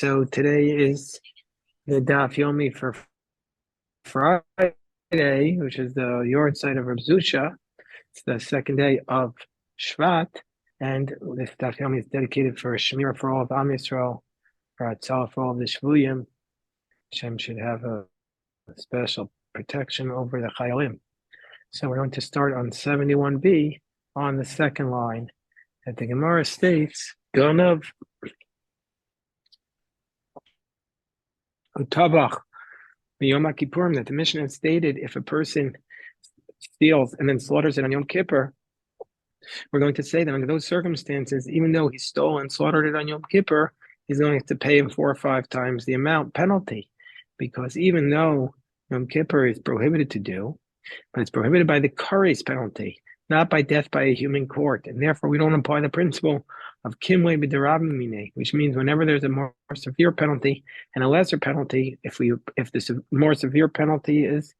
so today is the Daf Yomi for Friday, which is the yard site of Reb Zusha. It's the second day of Shvat, and this Daf Yomi is dedicated for Shemir for all of Am Yisrael, for Atzal for all of the Shvuyim. Hashem should have a special protection over the Chayalim. So we're going to start on 71b on the second line. And the Gemara states, Gonav Utabach Yom Kippurim, that the Mishnah had stated if a person steals and then slaughters it on Yom Kippur, we're going to say that under those circumstances, even though he stole and slaughtered it on Yom Kippur, he's going to have to pay him 4 or 5 times the amount penalty, because even though Yom Kippur is prohibited to do, but it's prohibited by the kares penalty, not by death by a human court, and therefore we don't apply the principle of kimle b'derabimine, which means whenever there's a more severe penalty and a lesser penalty, if the more severe penalty is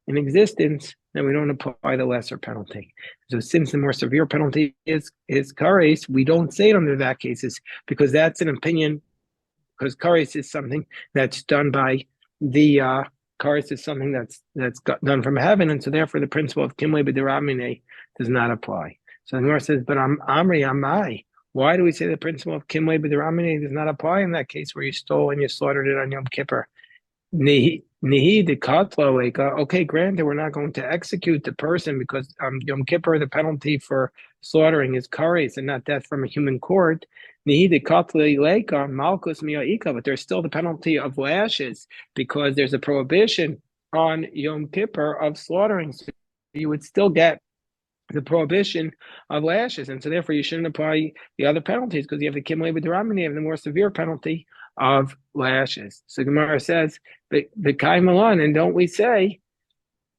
in existence, then we don't apply the lesser penalty. So since the more severe penalty is kares, we don't say it under that cases, because that's an opinion, because kares is something that's done by the kares is something that's done from heaven, and so therefore the principle of kimle b'derabimine does not apply. So the Gemara says, but Amri Amai, why do we say the principle of kimle b'derabimine does not apply in that case where you stole and you slaughtered it on Yom Kippur? Nihi de katla. Okay, granted, we're not going to execute the person because Yom Kippur, the penalty for slaughtering is kares and not death from a human court. Nihi de katla leika malkus miyaika, but there's still the penalty of lashes because there's a prohibition on Yom Kippur of slaughtering. So you would still get the prohibition of lashes, and so therefore you shouldn't apply the other penalties because you have the kimle b'derabimine, you have the more severe penalty of lashes. So Gemara says, the kai malan, and don't we say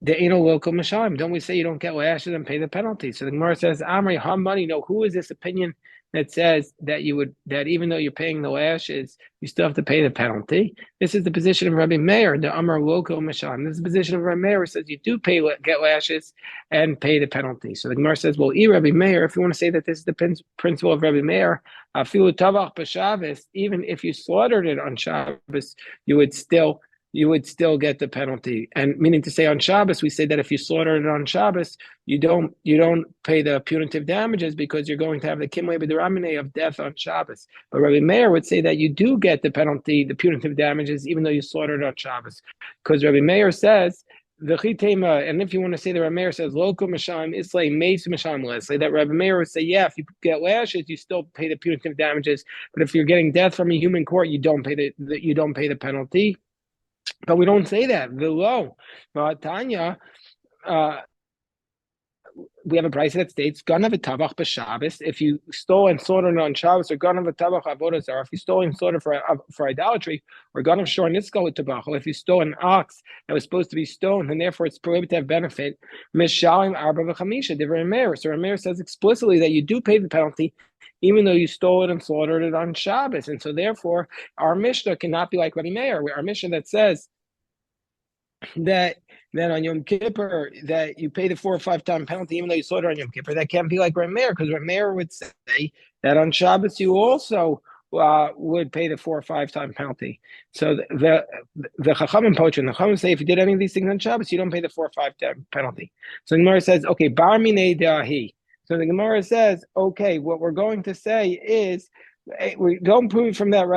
the anal local mashalim? Don't we say you don't get lashes and pay the penalty? So the Gemara says, Amri Hamani, no, who is this opinion that says that even though you're paying the lashes, you still have to pay the penalty? This is the position of Rabbi Meir, the Amar local mashalim. This is the position of Rabbi Meir, who says you do get lashes and pay the penalty. So the Gemara says, well, Rabbi Meir, if you want to say that this is the principle of Rabbi Meir, even if you slaughtered it on Shabbos, you would still get the penalty. And meaning to say on Shabbos, we say that if you slaughter it on Shabbos, you don't pay the punitive damages because you're going to have the kimle b'derabimine of death on Shabbos. But Rabbi Meir would say that you do get the penalty, the punitive damages, even though you slaughtered it on Shabbos. Because Rabbi Meir says, and if you want to say that Rabbi Meir says local masham islay meis masham leslie, that Rabbi Meir would say, yeah, if you get lashes, you still pay the punitive damages, but if you're getting death from a human court, you don't pay the penalty. But we don't say that. Below Tanya, we have a price that states ganav v'tavach b'Shabbos. If you stole and slaughtered on Shabbos, or ganav v'tavach avodah zarah, if you stole and slaughtered for idolatry, or ganav shor nitzkal v'tabach, if you stole an ox that was supposed to be stoned, and therefore it's prohibited to have benefit, mishalim arba v'chamisha divrei Meir. So Meir says explicitly that you do pay the penalty, even though you stole it and slaughtered it on Shabbos. And so therefore, our Mishnah cannot be like Rabbi Meir, our Mishnah that says that on Yom Kippur that you pay the 4 or 5 time penalty even though you slaughtered on Yom Kippur. That can't be like Rabbi Meir, because Rabbi Meir would say that on Shabbos you also would pay the 4 or 5 time penalty. So the Chachamim Poach and the Chachamim say if you did any of these things on Shabbos, you don't pay the 4 or 5 time penalty. So the Gemara says, okay, bar minei dahi. So the Gemara says, okay, what we're going to say is we don't prove from that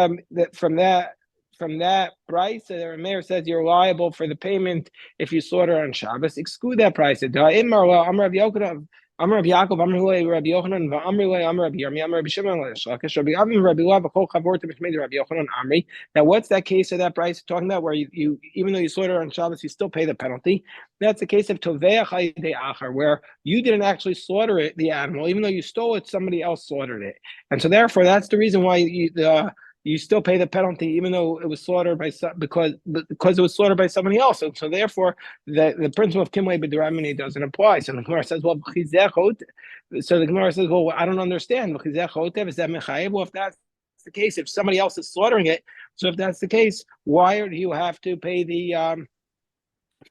price that the Meir says you're liable for the payment if you slaughter on Shabbos. Exclude that price. Now, what's that case of that price talking about where you even though you slaughter on Shabbos, you still pay the penalty? That's the case of Toveach Hayidei Achar, where you didn't actually slaughter the animal, even though you stole it, somebody else slaughtered it. And so therefore, that's the reason why you still pay the penalty, even though it was slaughtered because it was slaughtered by somebody else. And so therefore, the principle of kimle b'derabimine doesn't apply. So the Gemara says, well, I don't understand. Is that mechayev? Well, if that's the case, if somebody else is slaughtering it, so if that's the case, why do you have to pay the 4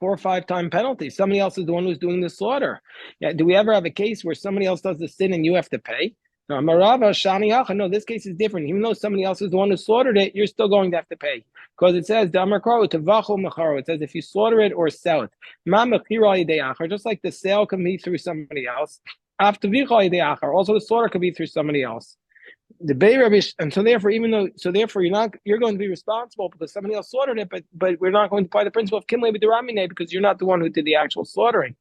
or 5 time penalty? Somebody else is the one who's doing the slaughter. Yeah, do we ever have a case where somebody else does the sin and you have to pay? No, Marava Shani Hacha. No, this case is different. Even though somebody else is the one who slaughtered it, you're still going to have to pay because it says Damar Karo Tavacho Mecharo. It says if you slaughter it or sell it, Ma Mechira Yidei just like the sale can be through somebody else. After Vicha Yidei also the slaughter could be through somebody else. The Bay Rubbish, and so therefore, therefore you're going to be responsible because somebody else slaughtered it, but we're not going to apply the principle of Kimle B'Deramine because you're not the one who did the actual slaughtering.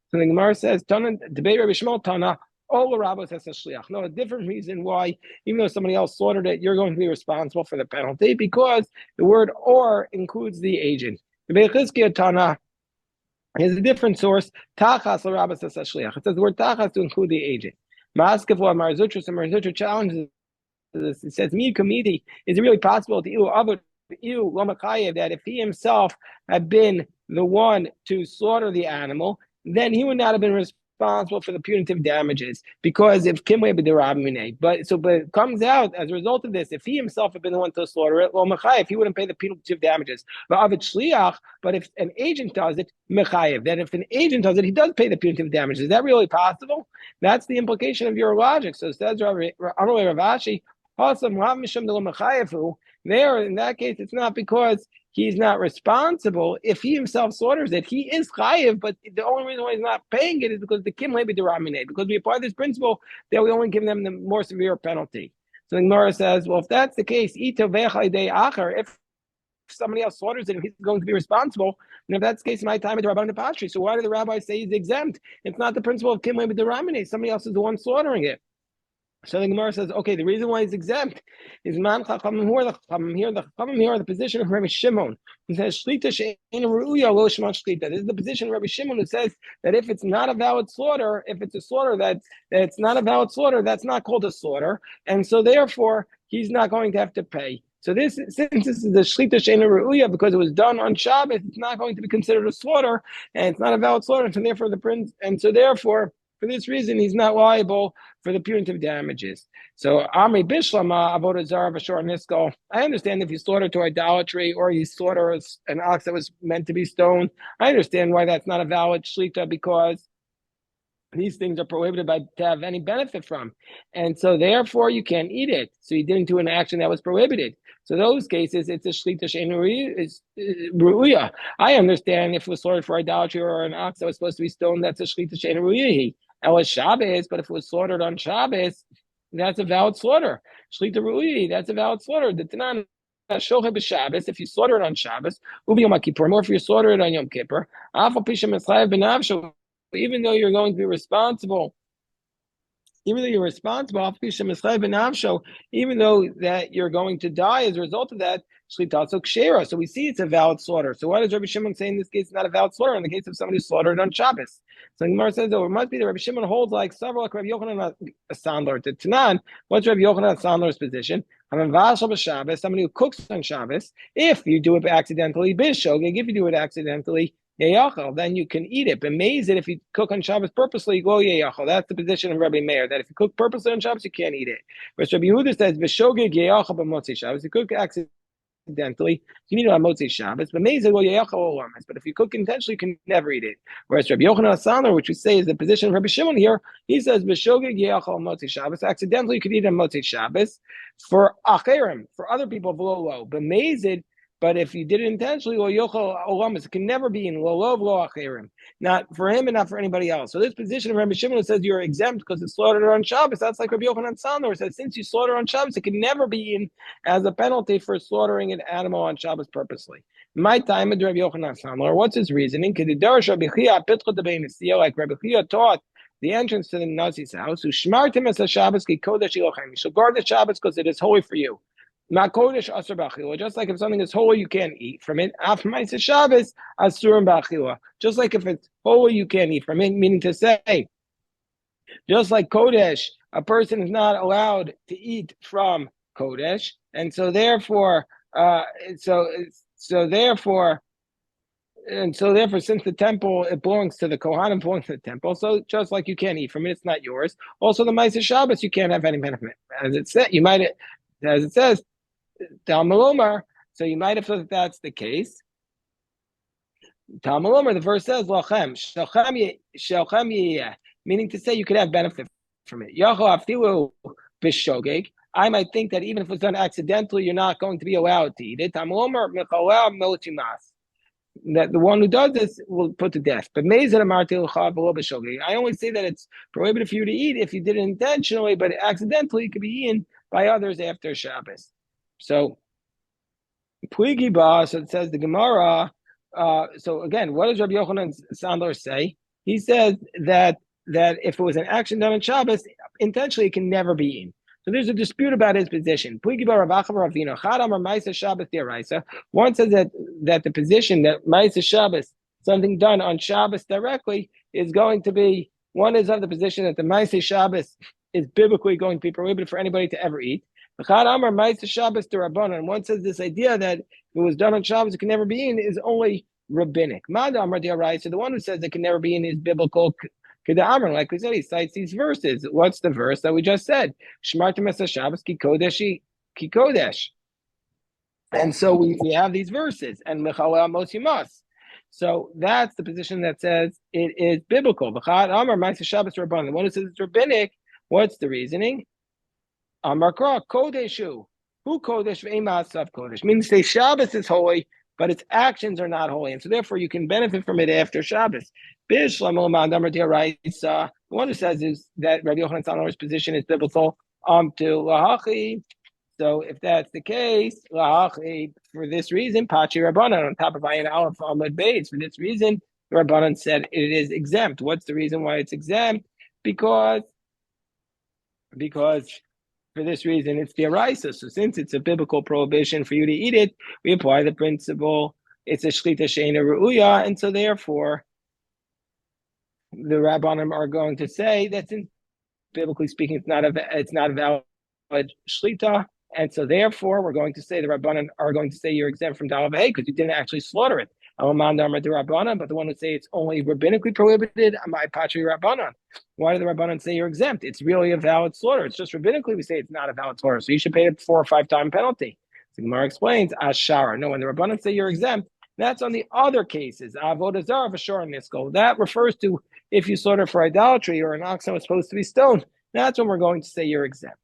So the Gemara says, Tana, the Bay Rabbi Shmuel Tana, all the rabbis has a shliach. No, a different reason why, even though somebody else slaughtered it, you're going to be responsible for the penalty because the word or includes the agent. The Bay Chizkiah Tana is a different source. Tachas l'rabbis has a shliach. It says the word tachas to include the agent. Ma'askav or Marzutra, so Marzutra challenges this. It says, Mi Kamidi, is it really possible to that if he himself had been the one to slaughter the animal, then he would not have been responsible for the punitive damages because if Kimwe b'derabminei. But it comes out as a result of this, if he himself had been the one to slaughter it, well, mechayev, he wouldn't pay the punitive damages. But if an agent does it, mechayev. Then if an agent does it, he does pay the punitive damages. Is that really possible? That's the implication of your logic. So it says Ravashi, there, in that case, it's not because he's not responsible. If he himself slaughters it, he is chayiv, but the only reason why he's not paying it is because the kim lebi deramine, because we apply this principle that we only give them the more severe penalty. So the Gemara says, well, if that's the case, if somebody else slaughters it and he's going to be responsible, and if that's the case, my time at the Rabban Patri. So why do the rabbis say he's exempt? It's not the principle of kim lebi deramine. Somebody else is the one slaughtering it. So the Gemara says, okay, the reason why he's exempt is man chachamim. Who are the chachamim here? The chachamim here are the position of Rabbi Shimon, who says shlita she'ein ru'uya lo shema shlita. This is the position of Rabbi Shimon who says that if it's not a valid slaughter, if it's a slaughter that it's not a valid slaughter, that's not called a slaughter, and so therefore he's not going to have to pay. So since this is the shlita she'ein ru'uya because it was done on Shabbos, it's not going to be considered a slaughter, and it's not a valid slaughter, and so therefore for this reason, he's not liable for the punitive damages. So, Amri Bishlama, Avodah Zarah, Vashor Niskal. I understand if you slaughter to idolatry or you slaughter an ox that was meant to be stoned. I understand why that's not a valid shlita because these things are prohibited to have any benefit from. And so, therefore, you can't eat it. So, you didn't do an action that was prohibited. So, those cases, it's a shlita she'ein ru'uya. I understand if it was slaughtered for idolatry or an ox that was supposed to be stoned, that's a shlita she'ein ru'uya. Was Shabbos, but if it was slaughtered on Shabbos, that's a valid slaughter. Shlita ru'uyi, that's a valid slaughter. The Tanan shoche b'Shabbos, if you slaughter it on Shabbos, ubi Yom Kippur, or if you slaughter it on Yom Kippur, even though you're going to be responsible. Even though you're responsible, even though that you're going to die as a result of that, so we see it's a valid slaughter. So why does Rabbi Shimon say in this case it's not a valid slaughter in the case of somebody slaughtered on Shabbos? So the Gemara says, it must be that Rabbi Shimon holds like several, like Rabbi Yochanan Sandler. To Tanan, what's Rabbi Yochanan Sandler's position? Somebody who cooks on Shabbos, if you do it accidentally, bishogig, if you do it accidentally, then you can eat it. But it if you cook on Shabbos purposely, go yeyachal. That's the position of Rabbi Meir, that if you cook purposely on Shabbos, you can't eat it. Whereas Rabbi Yehuda says, b'shogig yeyachal b'motzei Shabbos. You cook accidentally, you need it on Motzei Shabbos. But But if you cook intentionally, you can never eat it. Whereas Rabbi Yochanan Saner, which we say is the position of Rabbi Shimon here, he says b'shogig yeyachal Motzei Shabbos. Accidentally, you can eat it on Motzei Shabbos for acherim, for other people below. But but if you did it intentionally, it can never be in lo acherim, not for him and not for anybody else. So this position of Rabbi Shimon says you're exempt because it's slaughtered on Shabbos. That's like Rabbi Yochanan Sander says since you slaughter on Shabbos, it can never be in as a penalty for slaughtering an animal on Shabbos purposely. My time with Rabbi Yochanan Sander, what's his reasoning? Like Rabbi Chia taught the entrance to the Nazi's house, who shmartim as a Shabbos ki kodesh ilochem. You shall guard the Shabbos because it is holy for you. Just like if something is holy, you can't eat from it. Shabbos asurim b'achila. Just like if it's holy, you can't eat from it. Meaning to say, just like Kodesh, a person is not allowed to eat from Kodesh, and so therefore, since the temple it belongs to the Kohanim, belongs to the temple, so just like you can't eat from it, it's not yours. Also, the Ma'aseh Shabbos, you can't have any benefit. As it says. Talmud, so you might have thought that that's the case. Talmud, the verse says, "Lachem, shelchem meaning to say you could have benefit from it. Yachol afilu b'shogeg. I might think that even if it's done accidentally, you're not going to be allowed to eat it. That the one who does this will put to death. But I only say that it's prohibited for you to eat if you did it intentionally, but accidentally it could be eaten by others after Shabbos. So Puigi ba, so it says the Gemara. So again, what does Rabbi Yochanan Sandler say? He says that if it was an action done on Shabbos, intentionally it can never be eaten. So there's a dispute about his position. One says that the position that Ma'aseh Shabbos, something done on Shabbos directly, is going to be, one is of the position that the Ma'aseh Shabbos is biblically going to be prohibited for anybody to ever eat. One says this idea that if it was done on Shabbos, it can never be eaten, is only rabbinic. So the one who says it can never be eaten is biblical. Like we said, he cites these verses. What's the verse that we just said? Shmartem es Shabbos ki kodesh ki kodesh. And so we have these verses, and mechalel mos yimas. So that's the position that says it is biblical. V'chad amar ma'aseh Shabbos rabbanan. The one who says it's rabbinic, what's the reasoning? Amar kra kodeshu. Who kodesh ve'emasav kodesh? Means say Shabbos is holy, but its actions are not holy, and so therefore you can benefit from it after Shabbos. The one who says is that Rabbi Yochanan Sandler's position is biblical. To lahachi. So if that's the case, lahachi, for this reason, pachi rabbanan on top of ayin aleph amud beis. For this reason, rabbanan said it is exempt. What's the reason why it's exempt? Because for this reason, it's the araisa. So since it's a biblical prohibition for you to eat it, we apply the principle. It's a shlita she'ena ru'uya, and so therefore, the rabbanim are going to say that since biblically speaking, it's not a valid shlita, and so therefore, we're going to say the rabbanim are going to say you're exempt from dalav because you didn't actually slaughter it. But the one who say it's only rabbinically prohibited, my patri rabbanan. Why do the rabbanan say you're exempt? It's really a valid slaughter. It's just rabbinically we say it's not a valid slaughter, so you should pay a 4 or 5 time penalty. So Gemara explains ashara. No, when the rabbanan say you're exempt, that's on the other cases. Avodah zarah v'shor niskol. That refers to if you slaughter for idolatry or an ox that was supposed to be stoned. That's when we're going to say you're exempt.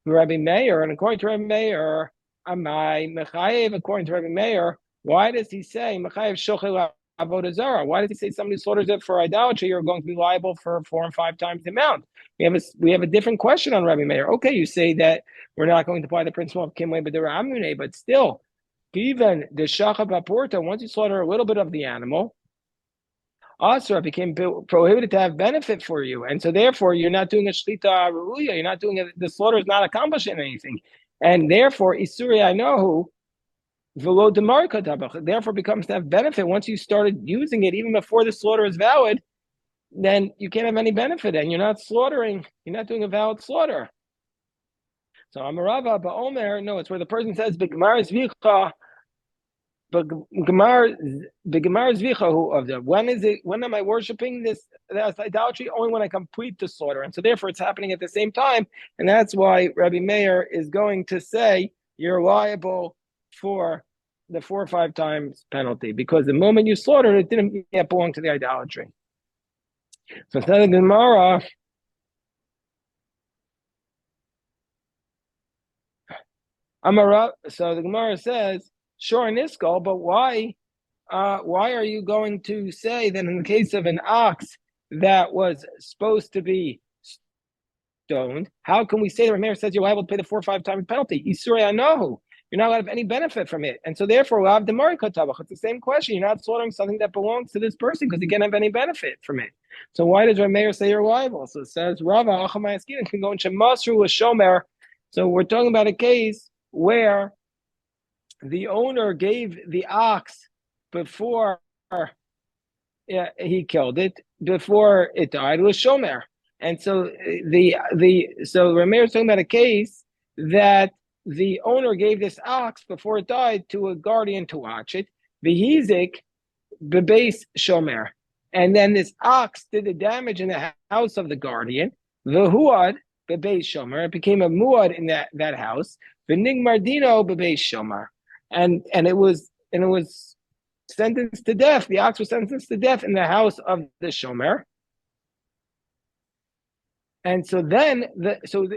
Rabbi Meir, and according to Rabbi Meir, Amai Mechayev, according to Rabbi Meir, why does he say Mechayev Shochel Avodah Zarah? Why does he say somebody slaughters it for idolatry, you're going to be liable for 4 and 5 times the amount? We have a different question on Rabbi Meir. Okay, you say that we're not going to apply the principle of Kimwe B'Dera Amune, but still, even the Shacha B'Porta, once you slaughter a little bit of the animal, Asra became prohibited to have benefit for you, and so therefore you're not doing a shlita ru'uya. You're not doing it. The slaughter is not accomplishing anything, and therefore isuri I know velo demarka tabach. Therefore becomes to have benefit once you started using it, even before the slaughter is valid. Then you can't have any benefit, and you're not slaughtering. You're not doing a valid slaughter. So Amarava ba'omer, no, it's where the person says b'gemar zvicha. But Gemar Zvicha of them. When am I worshiping this idolatry? Only when I complete the slaughter. And so therefore it's happening at the same time. And that's why Rabbi Meir is going to say you're liable for the 4 or 5 times penalty. Because the moment you slaughtered it didn't yet belong to the idolatry. So instead of Gemara, so the Gemara says, sure, niskal, but why are you going to say that in the case of an ox that was supposed to be stoned, how can we say that Rameir says you're liable to pay the 4 or 5 times penalty? Isurei anahu. You're not allowed to have any benefit from it. And so therefore we'll have the marika tabach. It's the same question. You're not slaughtering something that belongs to this person because you can't have any benefit from it. So why does Rameir say you're liable? So it says, Rava Achamayaskin can go in Shemasru Shomer. So we're talking about a case where the owner gave the ox before he killed it, before it died, was shomer. And so so Rameir is talking about a case that the owner gave this ox before it died to a guardian to watch it. V'hizik bebeis shomer. And then this ox did the damage in the house of the guardian. V'huad bebeis shomer. It became a muad in that house. V'nigmardino bebeis shomer. And it was sentenced to death. The ox was sentenced to death in the house of the shomer. And so then,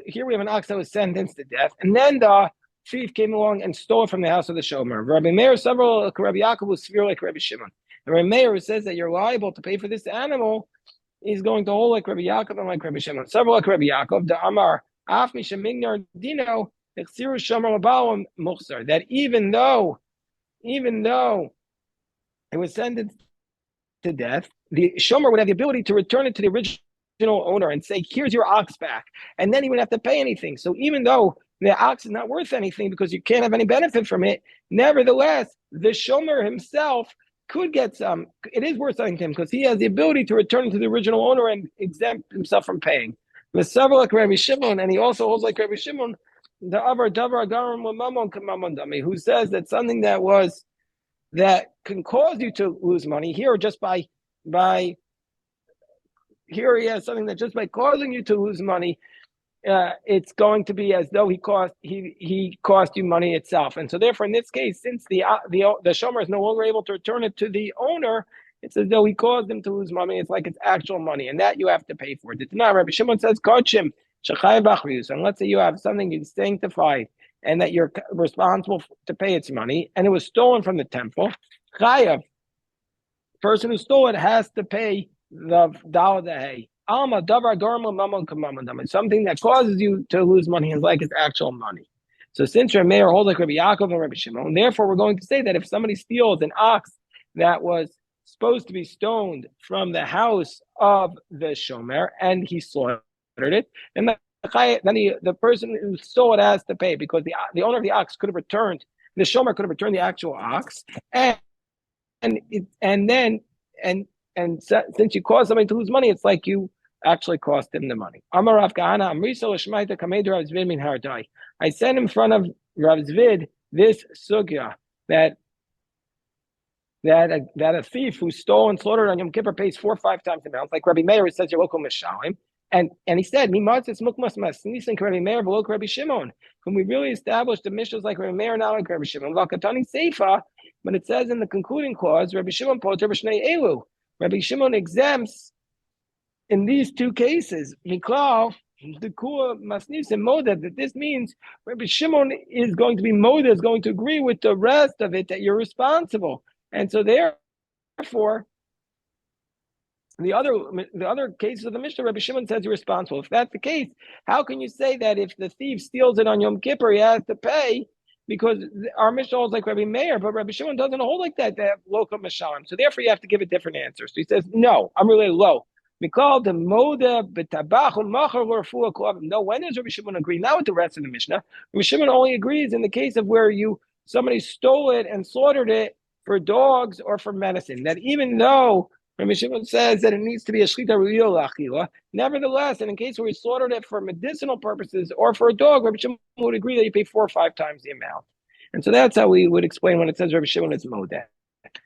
here we have an ox that was sentenced to death, and then the thief came along and stole it from the house of the shomer. Rabbi Meir, several Rabbi Yaakov was severe like Rabbi Shimon. And Rabbi Meir says that you're liable to pay for this animal. He's going to hold like Rabbi Yaakov and like Rabbi Shimon. Several like Rabbi Yaakov, the Amar Af Mishamignar Dino, that even though it was sentenced to death, the shomer would have the ability to return it to the original owner and say, here's your ox back. And then he wouldn't have to pay anything. So even though the ox is not worth anything because you can't have any benefit from it, nevertheless, the shomer himself could get some. It is worth something to him because he has the ability to return it to the original owner and exempt himself from paying. The several like Rabbi Shimon, and he also holds like Rabbi Shimon, the Avar Davar Garam Mamon Kamamon Dami, who says that something that can cause you to lose money here just by here he has something that just by causing you to lose money, it's going to be as though he cost you money itself. And so therefore in this case, since the shomer is no longer able to return it to the owner, it's as though he caused him to lose money. It's like it's actual money, and that you have to pay for. It's not. Rabbi Shimon says, "Kochim shechay b'achriyus." And let's say you have something you sanctify, and that you're responsible to pay its money, and it was stolen from the temple. Chayav, person who stole it has to pay the dollar hay. Alma davar garma mamon kamamandam. It's something that causes you to lose money is like it's actual money. So since your mayor holds like Rabbi Yaakov and Rabbi Shimon, therefore we're going to say that if somebody steals an ox that was supposed to be stoned from the house of the shomer and he slaughtered it, then the person who stole it has to pay because the owner of the ox could have returned, the shomer could have returned the actual ox, and since you caused somebody to lose money, it's like you actually cost him the money. Amar Rav Kahana, Amrisa l'shmaita kamei Rav Zvid min hardai. I said in front of Rav Zvid this sugya that a thief who stole and slaughtered on Yom Kippur pays 4 or 5 times the amount. Like Rabbi Meir says, you're local mishalim. And he said, Rabbi Meir below Rabbi Shimon. Can we really establish the mishnahs like Rabbi Meir, not like Rabbi Shimon? Lakatani Seifa, but it says in the concluding clause, Rabbi Shimon poter b'shnei elu. Rabbi Shimon exempts in these 2 cases. Miklal, the Kua Masnis and Moda, that this means Rabbi Shimon is going to be Moda, is going to agree with the rest of it that you're responsible. And so therefore, the other cases of the Mishnah, Rabbi Shimon says you're responsible. If that's the case, how can you say that if the thief steals it on Yom Kippur, he has to pay? Because our Mishnah holds like Rabbi Meir, but Rabbi Shimon doesn't hold like that. They have local Mishalim. So therefore, you have to give a different answer. So he says, no, I'm really low. No, when does Rabbi Shimon agree? Not with the rest of the Mishnah. Rabbi Shimon only agrees in the case of where somebody stole it and slaughtered it for dogs or for medicine. That even though Rabbi Shimon says that it needs to be a shlita real lachila, nevertheless, and in case where he slaughtered it for medicinal purposes or for a dog, Rabbi Shimon would agree that you pay 4 or 5 times the amount. And so that's how we would explain when it says Rabbi Shimon is modeh.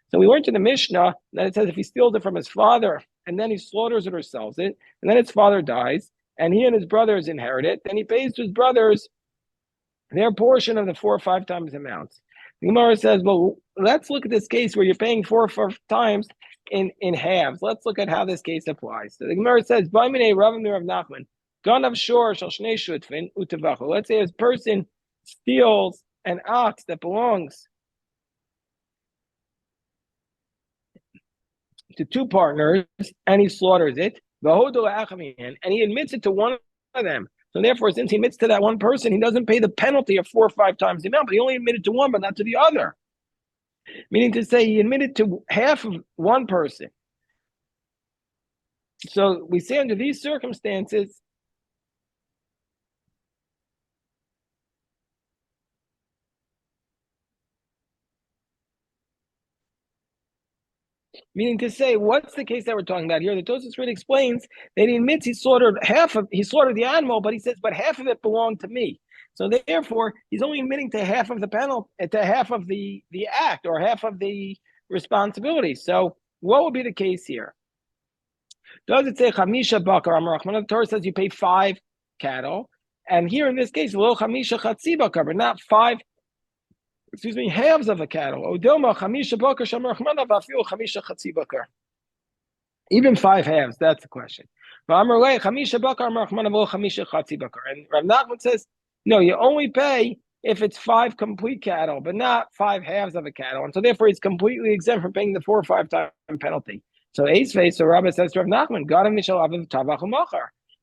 So we learned in the Mishnah that it says if he steals it from his father and then he slaughters it or sells it, and then his father dies, and he and his brothers inherit it, then he pays to his brothers their portion of the 4 or 5 times amounts. The Gemara says, well, let's look at this case where you're paying 4 or 5 times in halves. Let's look at how this case applies. So the Gemara says, let's say a person steals an ox that belongs to 2 partners and he slaughters it, and he admits it to one of them. So therefore, since he admits to that one person, he doesn't pay the penalty of 4 or 5 times the amount, but he only admitted to one, but not to the other. Meaning to say he admitted to half of one person. So we say under these circumstances, meaning to say, what's the case that we're talking about here? The Tosfos really explains that he admits he slaughtered the animal, but he says, but half of it belonged to me. So therefore, he's only admitting to half of the penalty, to half of the act, or half of the responsibility. So what would be the case here? Does it say chamisha bakar? The Torah says you pay 5 cattle, and here in this case, lo chamisha chatzi bakar, but not 5. Halves of a cattle. Odilma chamisha bakar shamar chmana v'afil chamisha chatzi bakar. Even 5 halves. That's the question. And Rav Nachman says, no, you only pay if it's 5 complete cattle, but not 5 halves of a cattle. And so therefore he's completely exempt from paying the 4 or 5 time penalty. So so Rabbi says to Rav Nachman,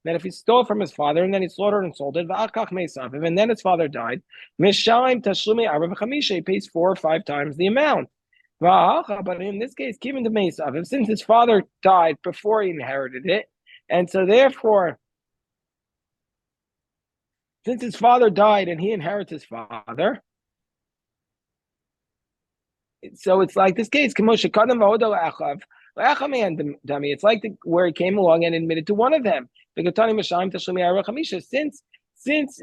that if he stole from his father and then he slaughtered and sold it, and then his father died, he pays 4 or 5 times the amount. But in this case, given to Mesav, since his father died before he inherited it, and so therefore, since his father died and he inherits his father, so it's like this case, it's like where he came along and admitted to one of them. Since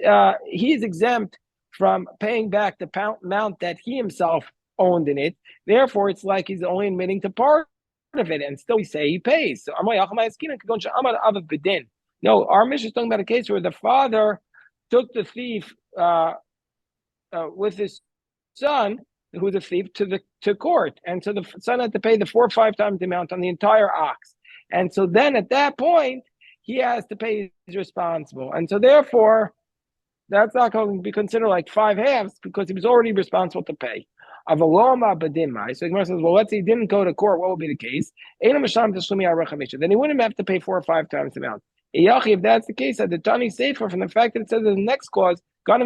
he's exempt from paying back the amount that he himself owned in it, therefore it's like he's only admitting to part of it, and still we say he pays. So no, our mission is talking about a case where the father took the thief with his son, who's a thief, to court, and so the son had to pay the 4 or 5 times the amount on the entire ox, and so then at that point he has to pay. He's responsible, and so therefore that's not going to be considered like 5 halves because he was already responsible to pay. So the Gemara says, well, let's say he didn't go to court. What will be the case? Then he wouldn't have to pay 4 or 5 times the amount. If that's the case, the Tani safer from the fact that it says in the next clause, that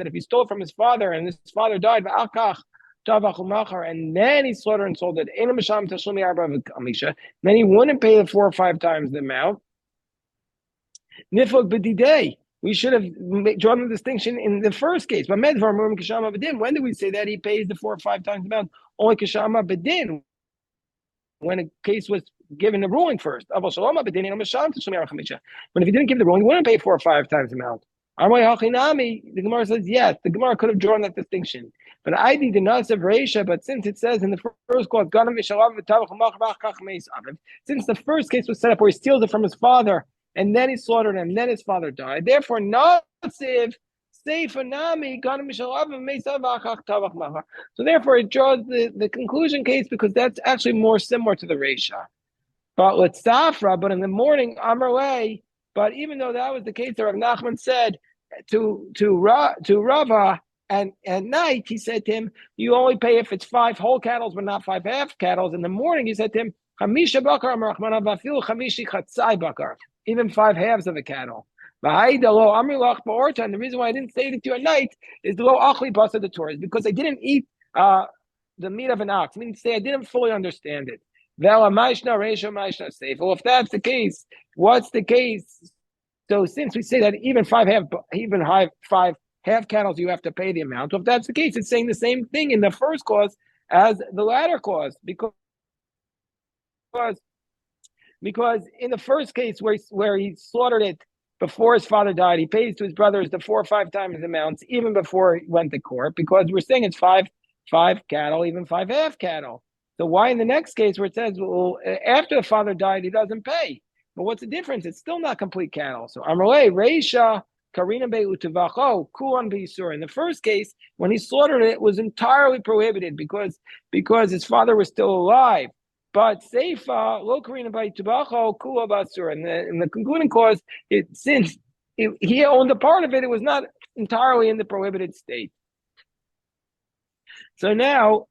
if he stole from his father and his father died, and then he slaughtered and sold it, then he wouldn't pay the 4 or 5 times the amount. We should have drawn the distinction in the first case. But when do we say that he pays the 4 or 5 times the amount? Only kishama bedin, when a case was given a ruling first. But if he didn't give the ruling, he wouldn't pay 4 or 5 times the amount. The Gemara says yes. The Gemara could have drawn that distinction. But I did not say Reisha, but since it says in the first clause, since the first case was set up where he steals it from his father, and then he slaughtered him, and then his father died. Therefore, not if Seifanami. So therefore, it draws the conclusion case because that's actually more similar to the Reisha. But with Safra, but in the morning, Amarle. But even though that was the case, Rav Nachman said to Rava, and at night he said to him, you only pay if it's 5 whole cattle, but not 5 half cattle. In the morning, he said to him, Chamisha bakar, chamishi chatzai bakar, even 5 halves of a cattle. And the reason why I didn't say it to you at night is the low achli basa the Torah, because I didn't eat the meat of an ox. Meaning to say I didn't fully understand it. Well, if that's the case, what's the case? So since we say that even 5 half cattle, you have to pay the amount. Well, if that's the case, it's saying the same thing in the first clause as the latter clause, because in the first case where he slaughtered it before his father died, he pays to his brothers the 4 or 5 times the amounts even before he went to court, because we're saying it's 5 cattle, even 5 half cattle. So why in the next case where it says, well, after the father died, he doesn't pay? But what's the difference? It's still not complete cattle. So Amarle, Reisha, Karina Be Utavacho, Kuan Beisur. In the first case, when he slaughtered it, it was entirely prohibited because his father was still alive. But Seifa, Lo Karina Be Tubacho, Kula Basur. In the concluding clause, since he owned a part of it, it was not entirely in the prohibited state. So now,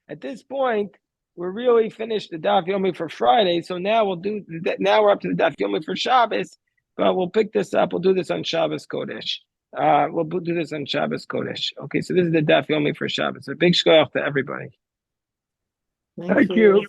at this point, we're really finished the Daf Yomi for Friday. So now we'll do that. Now we're up to the Daf Yomi for Shabbos, but we'll pick this up. We'll do this on Shabbos Kodesh. We'll do this on Shabbos Kodesh. Okay, so this is the Daf Yomi for Shabbos. A big shkoyach to everybody. Thank you.